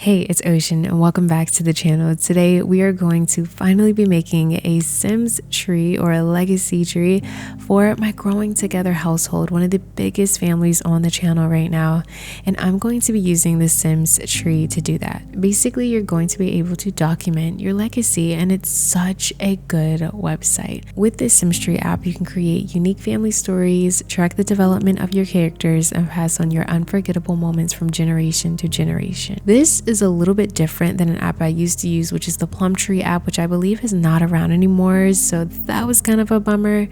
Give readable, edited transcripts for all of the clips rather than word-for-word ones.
Hey, it's Ocean and welcome back to the channel. Today we are going to finally be making a Sims tree or a legacy tree for my Growing Together household, one of the biggest families on the channel right now. And I'm going to be using the Sims tree to do that. Basically, you're going to be able to document your legacy, and it's such a good website. With this Sims tree app, you can create unique family stories, track the development of your characters, and pass on your unforgettable moments from generation to generation. This is a little bit different than an app I used to use, which is the Plumtree app, which I believe is not around anymore, so that was kind of a bummer.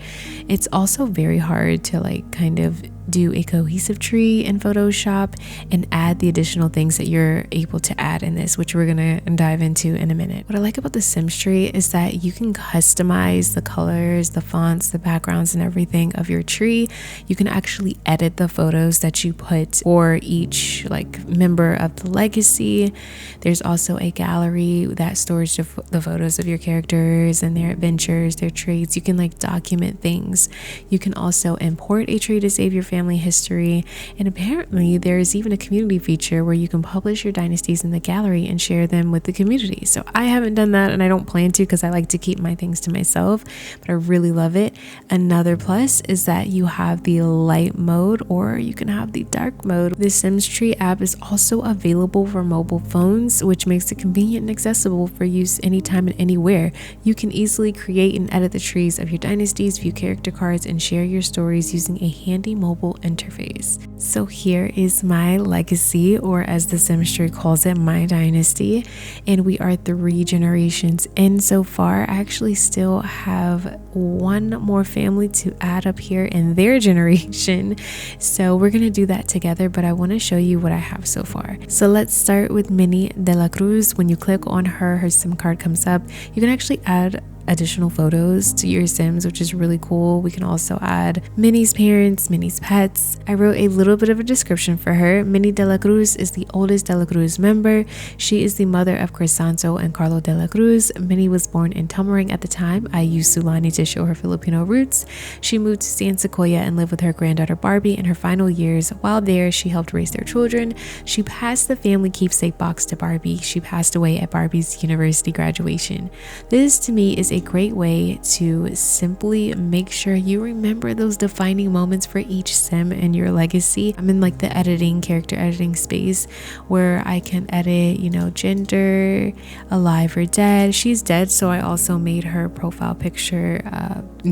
It's also very hard to kind of do a cohesive tree in Photoshop and add the additional things that you're able to add in this, which we're gonna dive into in a minute. What I like about the Sims tree is that you can customize the colors, the fonts, the backgrounds, and everything of your tree. You can actually edit the photos that you put for each member of the legacy. There's also a gallery that stores the photos of your characters and their adventures, their traits. You can document things. You can also import a tree to save your family history, and apparently there's even a community feature where you can publish your dynasties in the gallery and share them with the community. So I haven't done that, and I don't plan to because I like to keep my things to myself, but I really love it. Another plus is that you have the light mode, or you can have the dark mode. The Sims tree app is also available for mobile phones, which makes it convenient and accessible for use anytime and anywhere. You can easily create and edit the trees of your dynasties, view character cards, and share your stories using a handy mobile interface. So here is my legacy, or as the Sims tree calls it, my dynasty, and we are 3 generations in so far. I actually still have one more family to add up here in their generation, so we're gonna do that together, but I want to show you what I have so far. So let's start with Minnie de la Cruz. When you click on her SIM card comes up. You can actually add additional photos to your Sims, which is really cool. We can also add Minnie's parents, Minnie's pets. I wrote a little bit of a description for her. Minnie de la Cruz is the oldest de la Cruz member. She is the mother of Crisanto and Carlo de la Cruz. Minnie was born in Tomarang at the time. I used Sulani to show her Filipino roots. She moved to San Sequoia and lived with her granddaughter Barbie in her final years. While there, she helped raise their children. She passed the family keepsake box to Barbie. She passed away at Barbie's university graduation. This to me is a great way to simply make sure you remember those defining moments for each Sim in your legacy. I'm in the character editing space where I can edit, gender, alive or dead. She's dead, so I also made her profile picture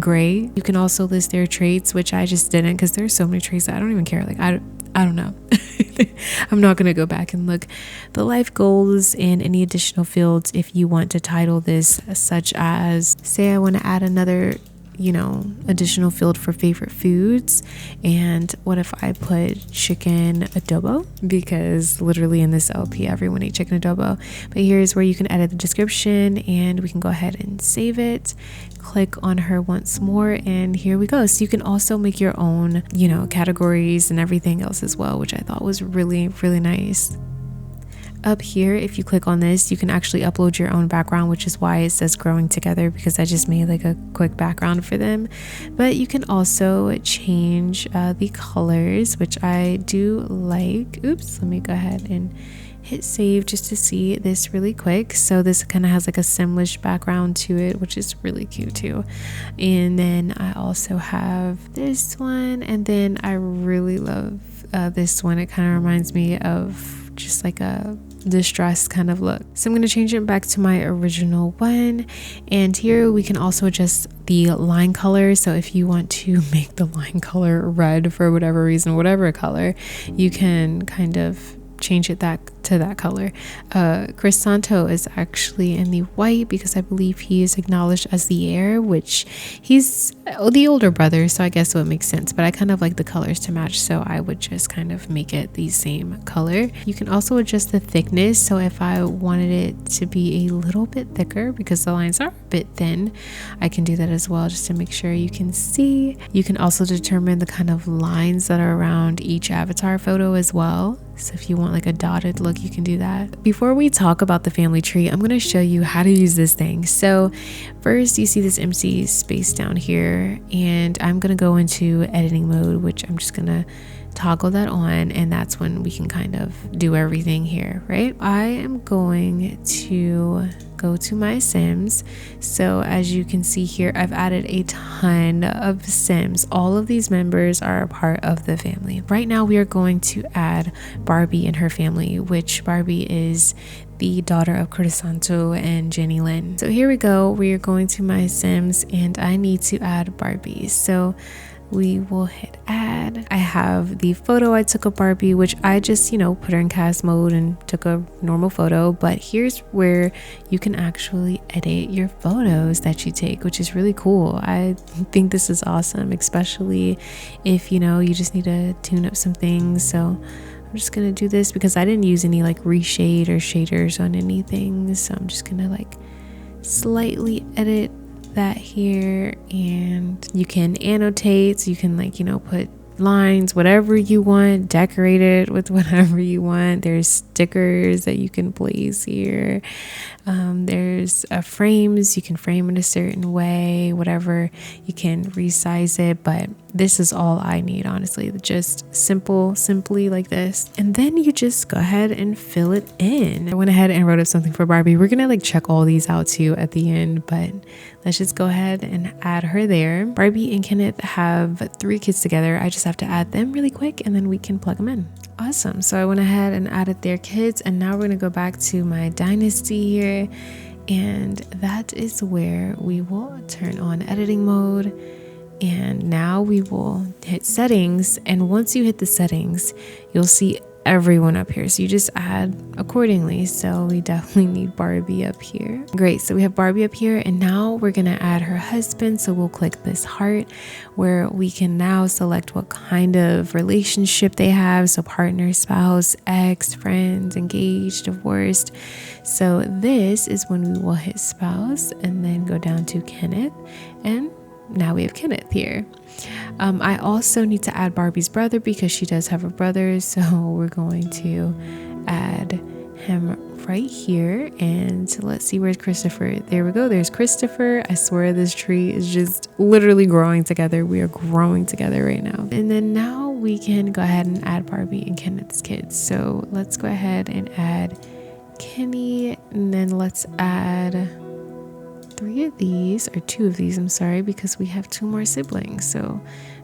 gray. You can also list their traits, which I just didn't because there's so many traits that I don't even care. I don't know. I'm not going to go back and look. The life goals and any additional fields if you want to title this, such as, say I want to add another additional field for favorite foods, and what if I put chicken adobo, because literally in this LP everyone ate chicken adobo. But here's where you can edit the description, and we can go ahead and save it. Click on her once more, and here we go. So you can also make your own categories and everything else as well, which I thought was really nice. Up here, if you click on this, you can actually upload your own background, which is why it says Growing Together, because I just made a quick background for them. But you can also change the colors, which I do like. Oops, let me go ahead and hit save just to see this really quick. So this kind of has a Simlish background to it, which is really cute too. And then I also have this one, and then I really love this one. It kind of reminds me of just a distressed kind of look. So I'm going to change it back to my original one, and here we can also adjust the line color. So if you want to make the line color red for whatever reason, whatever color, you can kind of change it to that color. Crisanto is actually in the white because I believe he is acknowledged as the heir, which he's the older brother, so I guess it would make sense, but I kind of like the colors to match, so I would just kind of make it the same color. You can also adjust the thickness, so if I wanted it to be a little bit thicker because the lines are a bit thin, I can do that as well, just to make sure you can see. You can also determine the kind of lines that are around each avatar photo as well. So if you want a dotted look, you can do that. Before we talk about the family tree, I'm going to show you how to use this thing. So first, you see this empty space down here, and I'm going to go into editing mode, which I'm just going to toggle that on, and that's when we can kind of do everything here, right? I am going to go to my Sims. So as you can see here, I've added a ton of Sims. All of these members are a part of the family. Right now we are going to add Barbie and her family, which Barbie is the daughter of Crisanto and Jenny Lynn. So here we go. We are going to my Sims and I need to add Barbie. So we will hit add. I have the photo I took of Barbie, which I just, put her in cast mode and took a normal photo. But here's where you can actually edit your photos that you take, which is really cool. I think this is awesome, especially if, you just need to tune up some things. So I'm just gonna do this because I didn't use any like reshade or shaders on anything. So I'm just gonna like slightly edit that here, and you can annotate, so you can put lines, whatever you want, decorate it with whatever you want. There's stickers that you can place here. There's frames, you can frame it a certain way, whatever, you can resize it. But this is all I need, honestly, just simply like this. And then you just go ahead and fill it in. I went ahead and wrote up something for Barbie. We're gonna check all these out too at the end, but let's just go ahead and add her there. Barbie and Kenneth have 3 kids together. I just have to add them really quick and then we can plug them in. Awesome. So I went ahead and added their kids, and now we're gonna go back to my dynasty here, and that is where we will turn on editing mode. And now we will hit settings, and once you hit the settings, you'll see everyone up here, so you just add accordingly. So we definitely need Barbie up here. Great, so we have Barbie up here, and now we're gonna add her husband. So we'll click this heart where we can now select what kind of relationship they have, so partner, spouse, ex, friends, engaged, divorced. So this is when we will hit spouse and then go down to Kenneth, and now we have Kenneth here. I also need to add Barbie's brother because she does have a brother, so we're going to add him right here. And let's see, where's Christopher? There we go, there's Christopher. I swear this tree is just literally growing together. We are growing together right now. And then now we can go ahead and add Barbie and Kenneth's kids. So let's go ahead and add Kenny, and then let's add 3 of these, or 2 of these, I'm sorry, because we have 2 more siblings. So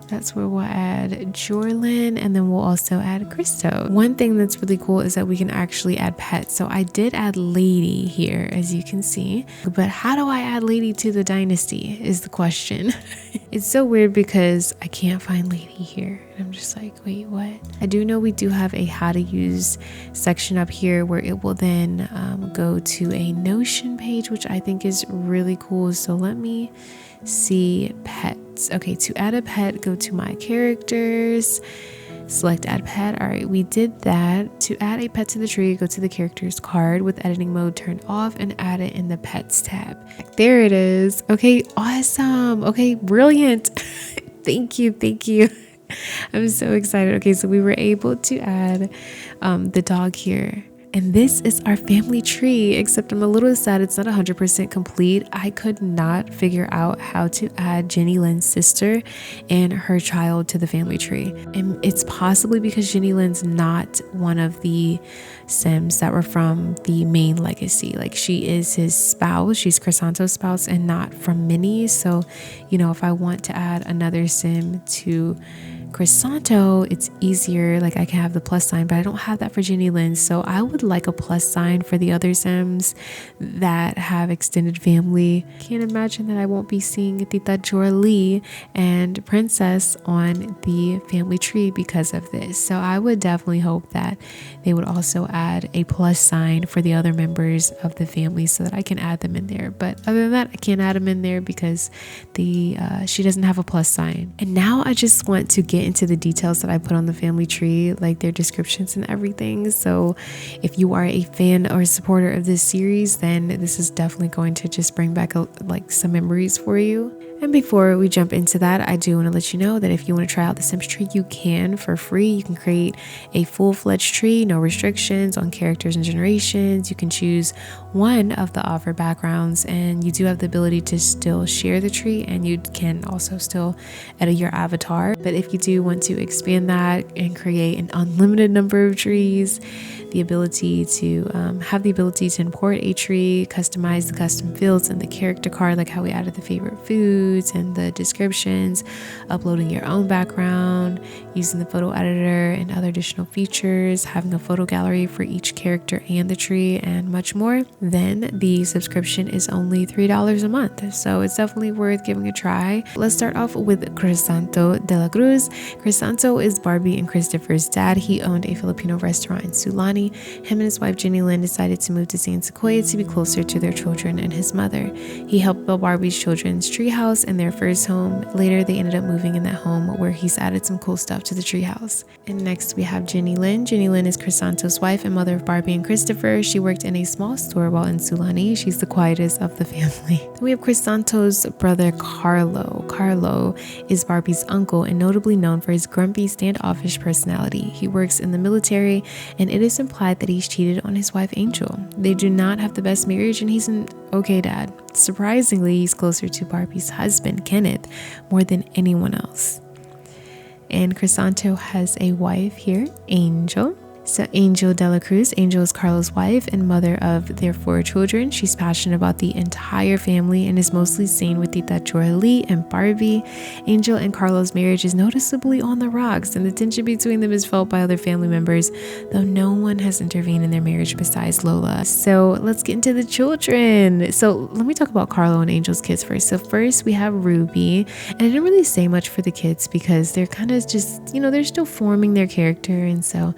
that's where we'll add Jorlyn, and then we'll also add Christo. One thing that's really cool is that we can actually add pets. So I did add Lady here, as you can see, but how do I add Lady to the dynasty is the question. It's so weird because I can't find Lady here, and I'm just like, wait, what? I do know we do have a how to use section up here where it will then go to a Notion page, which I think is really cool. So let me see, pets. Okay, to add a pet, go to my characters, select add pet. All right, we did that. To add a pet to the tree, go to the characters card with editing mode turned off and add it in the pets tab. There it is. Okay, awesome. Okay, brilliant. Thank you. I'm so excited. Okay, so we were able to add the dog here. And this is our family tree, except I'm a little sad it's not 100% complete. I could not figure out how to add Jenny Lynn's sister and her child to the family tree. And it's possibly because Jenny Lynn's not one of the Sims that were from the main legacy. Like, she is his spouse, she's Crisanto's spouse, and not from Minnie. So, if I want to add another Sim to Crisanto, it's easier, like I can have the plus sign, but I don't have that for Jenny Lynn. So I would like a plus sign for the other Sims that have extended family. Can't imagine that I won't be seeing Tita Jorlee and Princess on the family tree because of this. So I would definitely hope that they would also add a plus sign for the other members of the family so that I can add them in there. But other than that, I can't add them in there because she doesn't have a plus sign. And now I just want to get into the details that I put on the family tree, like their descriptions and everything. So if you are a fan or a supporter of this series, then this is definitely going to just bring back some memories for you. And before we jump into that, I do want to let you know that if you want to try out the Sims tree, you can for free. You can create a full-fledged tree, no restrictions on characters and generations. You can choose one of the offered backgrounds, and you do have the ability to still share the tree, and you can also still edit your avatar. But if you do want to expand that and create an unlimited number of trees, the ability to have the ability to import a tree, customize the custom fields and the character card, like how we added the favorite foods and the descriptions, uploading your own background, using the photo editor and other additional features, having a photo gallery for each character and the tree, and much more, then the subscription is only $3 a month. So it's definitely worth giving a try. Let's start off with Crisanto de la Cruz. Crisanto is Barbie and Christopher's dad. He owned a Filipino restaurant in Sulani. Him and his wife Jenny Lynn decided to move to San Sequoia to be closer to their children and his mother. He helped build Barbie's children's treehouse in their first home. Later, they ended up moving in that home where he's added some cool stuff to the treehouse. And next, we have Jenny Lynn. Jenny Lynn is Crisanto's wife and mother of Barbie and Christopher. She worked in a small store while in Sulani. She's the quietest of the family. Then we have Crisanto's brother Carlo. Carlo is Barbie's uncle and notably known for his grumpy, standoffish personality. He works in the military, and it is implied that he's cheated on his wife Angel. They do not have the best marriage, and he's an okay dad. Surprisingly, he's closer to Barbie's husband Kenneth more than anyone else. And Crisanto has a wife here, Angel. So Angel de la Cruz. Angel is Carlo's wife and mother of their 4 children. She's passionate about the entire family and is mostly seen with Tita Jorely and Barbie. Angel and Carlo's marriage is noticeably on the rocks, and the tension between them is felt by other family members, though no one has intervened in their marriage besides Lola. So let's get into the children. So let me talk about Carlo and Angel's kids first. So first we have Ruby, and I didn't really say much for the kids because they're kind of just, they're still forming their character, and so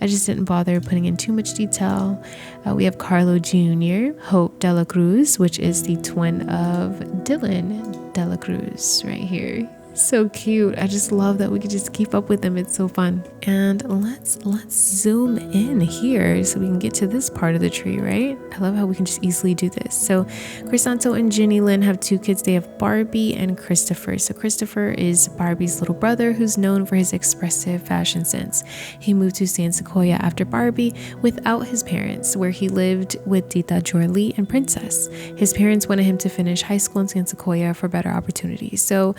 I just didn't bother putting in too much detail. We have Carlo Jr., Hope de la Cruz, which is the twin of Dylan de la Cruz right here. So cute. I just love that we can just keep up with them. It's so fun. And let's zoom in here so we can get to this part of the tree, right? I love how we can just easily do this. So Crisanto and Jenny Lynn have 2 kids. They have Barbie and Christopher. So Christopher is Barbie's little brother who's known for his expressive fashion sense. He moved to San Sequoia after Barbie without his parents, where he lived with Tita Jorely and Princess. His parents wanted him to finish high school in San Sequoia for better opportunities. So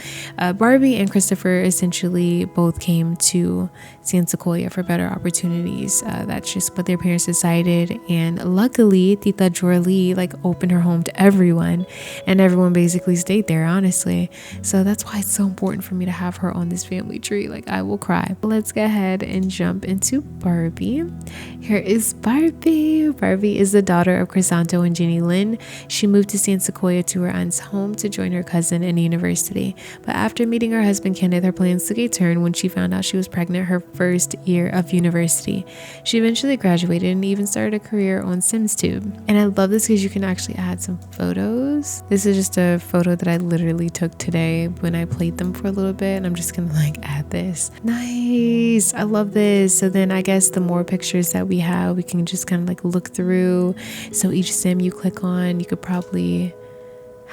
Barbie and Christopher essentially both came to San Sequoia for better opportunities. That's just what their parents decided. And luckily, Tita Jorely opened her home to everyone, and everyone basically stayed there, honestly. So that's why it's so important for me to have her on this family tree. I will cry. Let's go ahead and jump into Barbie. Here is Barbie. Barbie is the daughter of Crisanto and Jenny Lynn. She moved to San Sequoia to her aunt's home to join her cousin in university. But after meeting her husband Kenneth, her plans took a turn when she found out she was pregnant her first year of university. She eventually graduated and even started a career on SimsTube. And I love this because you can actually add some photos. This is just a photo that I literally took today when I played them for a little bit, and I'm just gonna add this. Nice. I love this. So then I guess the more pictures that we have, we can just kind of look through. So each sim you click on, you could probably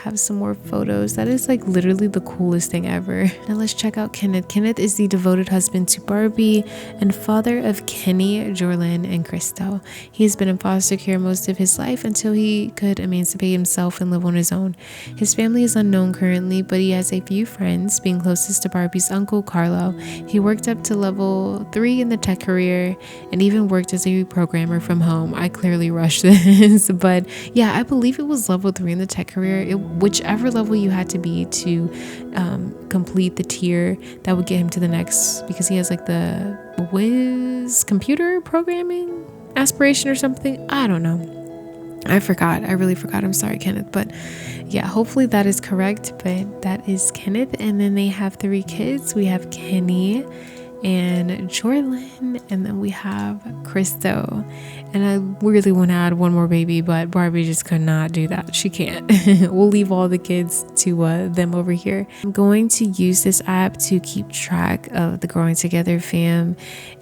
have some more photos. That is literally the coolest thing ever. Now let's check out Kenneth. Kenneth is the devoted husband to Barbie and father of Kenny, Jorlyn, and Crystal. He has been in foster care most of his life until he could emancipate himself and live on his own. His family is unknown currently, but he has a few friends, being closest to Barbie's uncle Carlo. He worked up to level 3 in the tech career and even worked as a programmer from home. I clearly rushed this, but yeah, I believe it was level 3 in the tech career. Whichever level you had to be to complete the tier that would get him to the next, because he has the whiz computer programming aspiration or something. I don't know. I forgot. I really forgot. I'm sorry, Kenneth. But yeah, hopefully that is correct. But that is Kenneth. And then they have 3 kids. We have Kenny, and Jordan, and then we have Christo. And I really want to add one more baby, but Barbie just could not do that. She can't. We'll leave all the kids to them over here. I'm going to use this app to keep track of the Growing Together fam,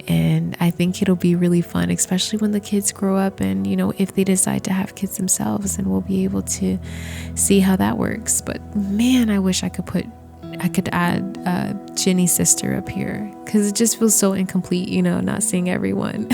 and I think it'll be really fun, especially when the kids grow up and, you know, if they decide to have kids themselves, and we'll be able to see how that works. But man, I wish I could add Ginny's sister up here, because it just feels so incomplete, you know, not seeing everyone.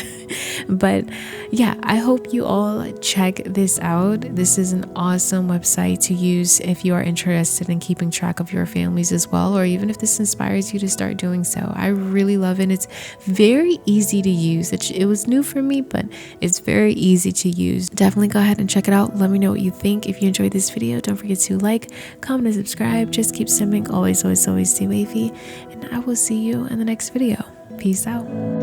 But yeah, I hope you all check this out. This is an awesome website to use if you are interested in keeping track of your families as well, or even if this inspires you to start doing so. I really love it. It's very easy to use. It was new for me, but it's very easy to use. Definitely go ahead and check it out. Let me know what you think. If you enjoyed this video, don't forget to like, comment, and subscribe. Just keep simming. Always stay wavy, and I will see you in the next video. Peace out.